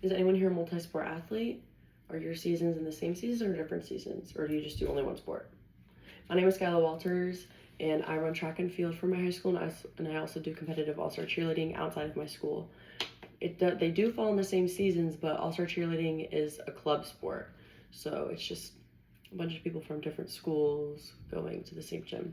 Is anyone here a multi-sport athlete? Are your seasons in the same season or different seasons? Or do you just do only one sport? My name is Skyla Walters, and I run track and field for my high school, and I also do competitive all-star cheerleading outside of my school. They do fall in the same seasons, but all-star cheerleading is a club sport. So it's just a bunch of people from different schools going to the same gym.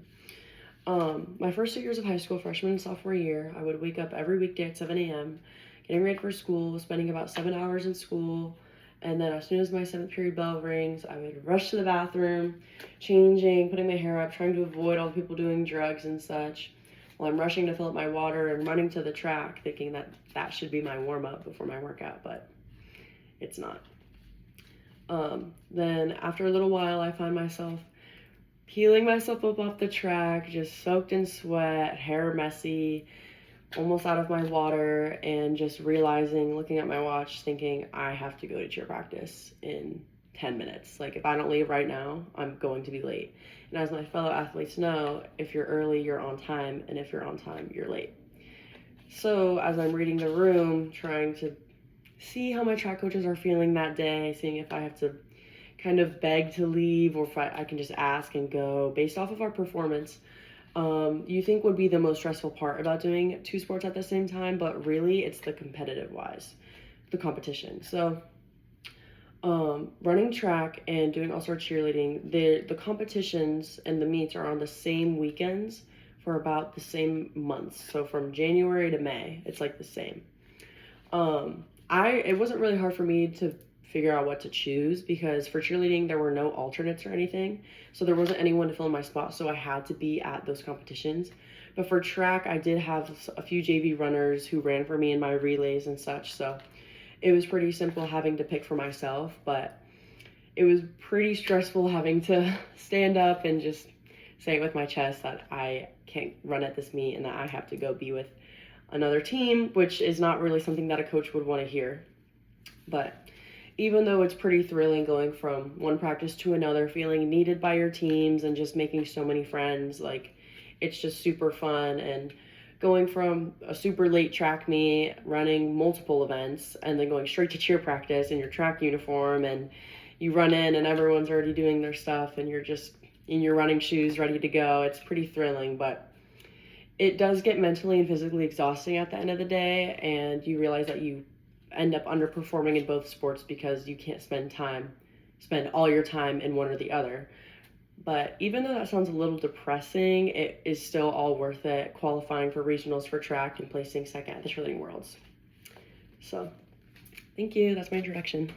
My first 2 years of high school, freshman and sophomore year, I would wake up every weekday at 7 a.m., getting ready for school, spending about 7 hours in school, and then as soon as my 7th period bell rings, I would rush to the bathroom, changing, putting my hair up, trying to avoid all the people doing drugs and such, while I'm rushing to fill up my water and running to the track, thinking that that should be my warm-up before my workout, but it's not. Then after a little while, I find myself peeling myself up off the track, just soaked in sweat, hair messy, almost out of my water, and just realizing, looking at my watch, thinking I have to go to cheer practice in 10 minutes. Like, if I don't leave right now, I'm going to be late. And as my fellow athletes know, if you're early, you're on time, and if you're on time, you're late. So as I'm reading the room, trying to see how my track coaches are feeling that day, seeing if I have to kind of beg to leave or if I can just ask and go based off of our performance, you think would be the most stressful part about doing two sports at the same time, but really it's the competitive wise, the competition. So running track and doing all-star cheerleading, the competitions and the meets are on the same weekends for about the same months. So from January to May, it's like the same. It wasn't really hard for me to figure out what to choose because for cheerleading there were no alternates or anything, so there wasn't anyone to fill in my spot, so I had to be at those competitions. But for track, I did have a few JV runners who ran for me in my relays and such, so it was pretty simple having to pick for myself, but it was pretty stressful having to stand up and just say with my chest that I can't run at this meet and that I have to go be with another team, which is not really something that a coach would want to hear. But even though it's pretty thrilling going from one practice to another, feeling needed by your teams and just making so many friends, like it's just super fun. And going from a super late track meet, running multiple events, and then going straight to cheer practice in your track uniform, and you run in and everyone's already doing their stuff and you're just in your running shoes ready to go. It's pretty thrilling, but it does get mentally and physically exhausting at the end of the day, and you realize that you end up underperforming in both sports because you can't spend all your time in one or the other. But even though that sounds a little depressing, it is still all worth it, qualifying for regionals for track and placing second at the Cheerleading Worlds. So, thank you. That's my introduction.